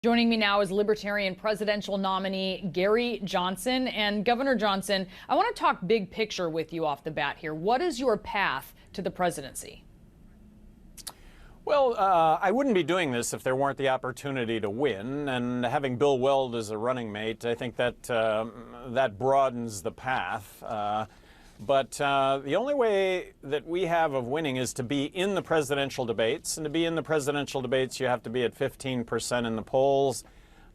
Joining me now is Libertarian presidential nominee Gary Johnson. And Governor Johnson, I want to talk big picture with you off the bat here. What is your path to the presidency? Well, I wouldn't be doing this if there weren't the opportunity to win, and having Bill Weld as a running mate, I think that that broadens the path. But the only way that we have of winning is to be in the presidential debates, and to be in the presidential debates, you have to be at 15% in the polls.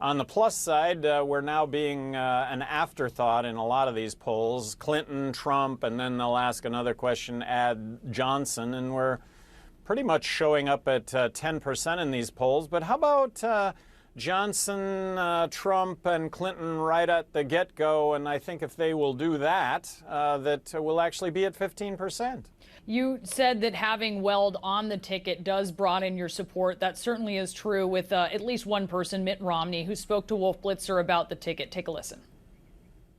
On the plus side, we're now being an afterthought in a lot of these polls. Clinton, Trump, and then they'll ask another question, add Johnson, and we're pretty much showing up at 10% in these polls. But how about Johnson, Trump, and Clinton right at the get-go? And I think if they will do that, that we'll actually be at 15%. You said that having Weld on the ticket does broaden your support. That certainly is true with at least one person, Mitt Romney, who spoke to Wolf Blitzer about the ticket. Take a listen.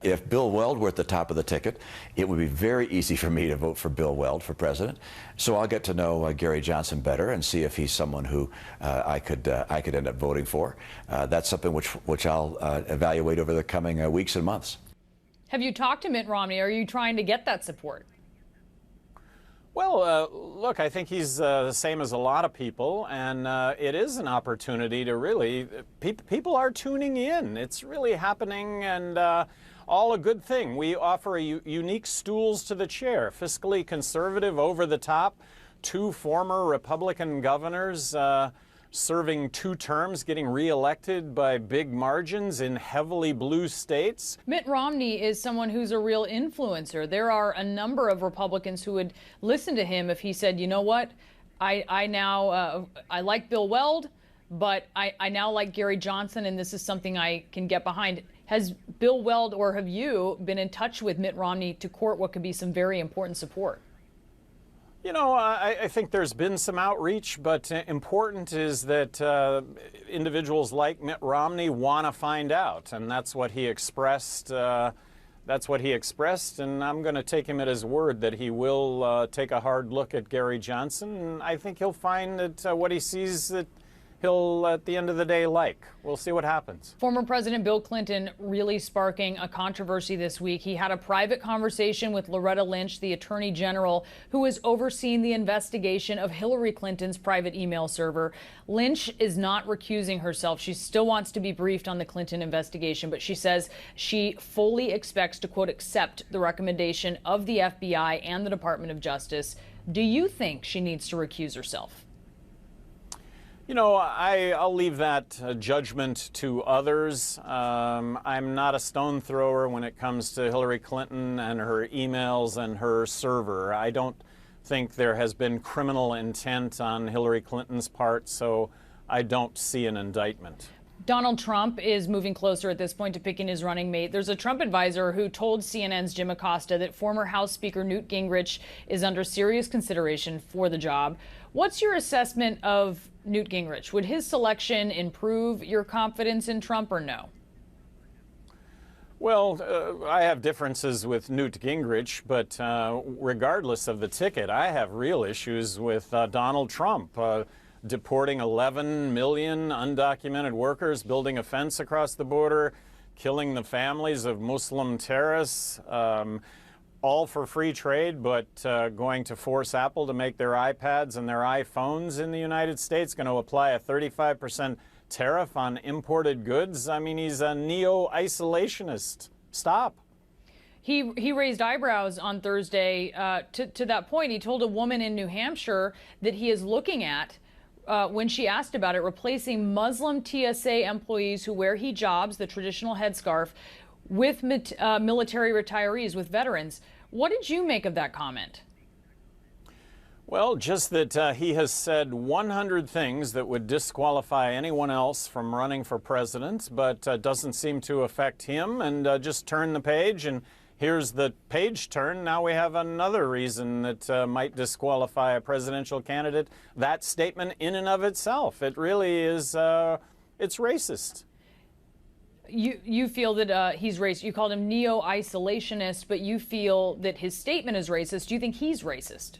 If Bill Weld were at the top of the ticket, it would be very easy for me to vote for Bill Weld for president. So I'll get to know Gary Johnson better and see if he's someone who I could end up voting for. That's something which I'll evaluate over the coming weeks and months. Have you talked to Mitt Romney? Are you trying to get that support? Well, look, I think he's the same as a lot of people, and it is an opportunity to really, people are tuning in. It's really happening, and all a good thing. We offer unique stools to the chair, fiscally conservative, over the top, two former Republican governors serving 2 terms, getting reelected by big margins in heavily blue states. Mitt Romney is someone who's a real influencer. There are a number of Republicans who would listen to him if he said, you know what, I now like Bill Weld, but I now like Gary Johnson, and this is something I can get behind. Has Bill Weld or have you been in touch with Mitt Romney to court what could be some very important support? You know, I think there's been some outreach, but important is that individuals like Mitt Romney want to find out, and that's what he expressed. That's what he expressed, and I'm going to take him at his word that he will take a hard look at Gary Johnson, and I think he'll find that what he sees that he'll, at the end of the day, like. We'll see what happens. Former President Bill Clinton really sparking a controversy this week. He had a private conversation with Loretta Lynch, the Attorney General, who is overseeing the investigation of Hillary Clinton's private email server. Lynch is not recusing herself. She still wants to be briefed on the Clinton investigation, but she says she fully expects to, quote, accept the recommendation of the FBI and the Department of Justice. Do you think she needs to recuse herself? You know, I'll leave that judgment to others. I'm not a stone thrower when it comes to Hillary Clinton and her emails and her server. I don't think there has been criminal intent on Hillary Clinton's part, so I don't see an indictment. Donald Trump is moving closer at this point to picking his running mate. There's a Trump advisor who told CNN's Jim Acosta that former House Speaker Newt Gingrich is under serious consideration for the job. What's your assessment of Newt Gingrich? Would his selection improve your confidence in Trump or no? Well, I have differences with Newt Gingrich, but regardless of the ticket, I have real issues with Donald Trump. Deporting 11 million undocumented workers, building a fence across the border, killing the families of Muslim terrorists, all for free trade, but going to force Apple to make their iPads and their iPhones in the United States, going to apply a 35% tariff on imported goods. I mean, he's a neo-isolationist. Stop. He raised eyebrows on Thursday to that point. He told a woman in New Hampshire that he is looking at, when she asked about it, replacing Muslim TSA employees who wear hijabs, the traditional headscarf, with military retirees, with veterans. What did you make of that comment? Well, just that he has said 100 things that would disqualify anyone else from running for president, but doesn't seem to affect him, and just turn the page, and here's the page turn. Now we have another reason that might disqualify a presidential candidate. That statement in and of itself, it really is, it's racist. You feel that he's racist. You called him neo-isolationist, but you feel that his statement is racist. Do you think he's racist?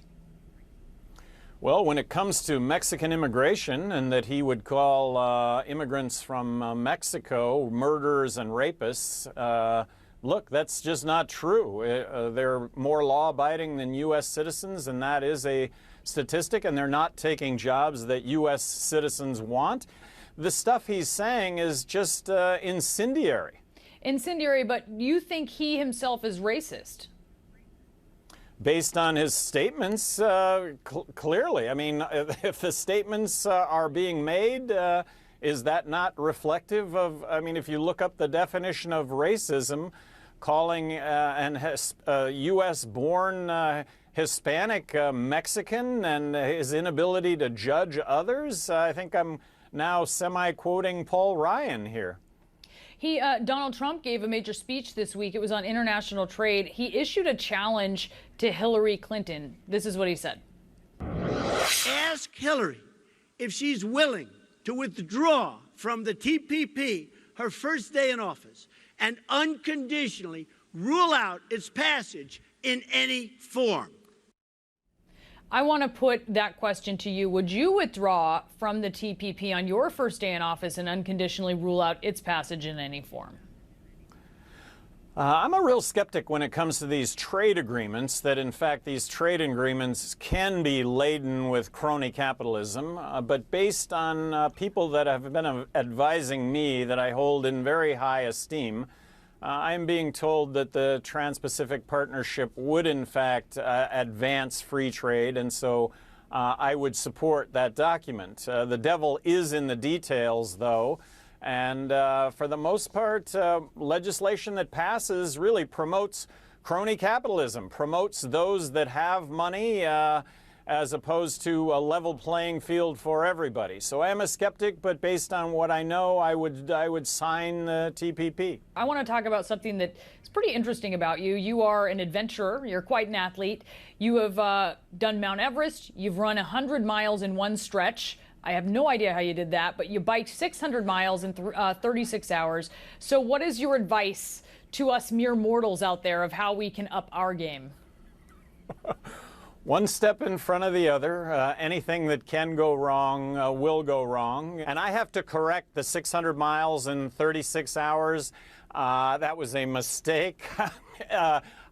Well, when it comes to Mexican immigration and that he would call immigrants from Mexico murderers and rapists, look, that's just not true. They're more law-abiding than U.S. citizens, and that is a statistic, and they're not taking jobs that U.S. citizens want. The stuff he's saying is just incendiary. Incendiary, but you think he himself is racist? Based on his statements, clearly. I mean, if the statements are being made, is that not reflective of, I mean, if you look up the definition of racism, calling an U.S.-born Hispanic Mexican and his inability to judge others, I think I'm now semi-quoting Paul Ryan here. Donald Trump gave a major speech this week. It was on international trade. He issued a challenge to Hillary Clinton. This is what he said. Ask Hillary if she's willing to withdraw from the TPP her first day in office and unconditionally rule out its passage in any form. I want to put that question to you. Would you withdraw from the TPP on your first day in office and unconditionally rule out its passage in any form? I'm a real skeptic when it comes to these trade agreements, that in fact these trade agreements can be laden with crony capitalism, but based on people that have been advising me that I hold in very high esteem, I'm being told that the Trans-Pacific Partnership would in fact advance free trade, and so I would support that document. The devil is in the details, though. And for the most part, legislation that passes really promotes crony capitalism, promotes those that have money as opposed to a level playing field for everybody. So I am a skeptic, but based on what I know, I would sign the TPP. I want to talk about something that is pretty interesting about you. You are an adventurer. You're quite an athlete. You have done Mount Everest. You've run 100 miles in one stretch. I have no idea how you did that, but you biked 600 miles in 36 hours. So what is your advice to us mere mortals out there of how we can up our game? One step in front of the other. Anything that can go wrong will go wrong. And I have to correct the 600 miles in 36 hours. That was a mistake.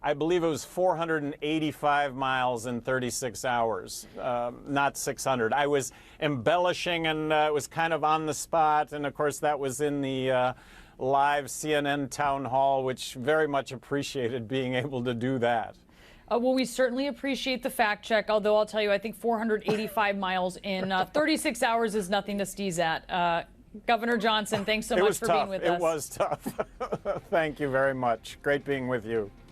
I believe it was 485 miles in 36 hours, not 600. I was embellishing, and it was kind of on the spot. And of course, that was in the live CNN town hall, which very much appreciated being able to do that. Well, we certainly appreciate the fact check, although I'll tell you, I think 485 miles in 36 hours is nothing to sneeze at. Governor Johnson, thanks so much for being with us. It was tough. Thank you very much. Great being with you.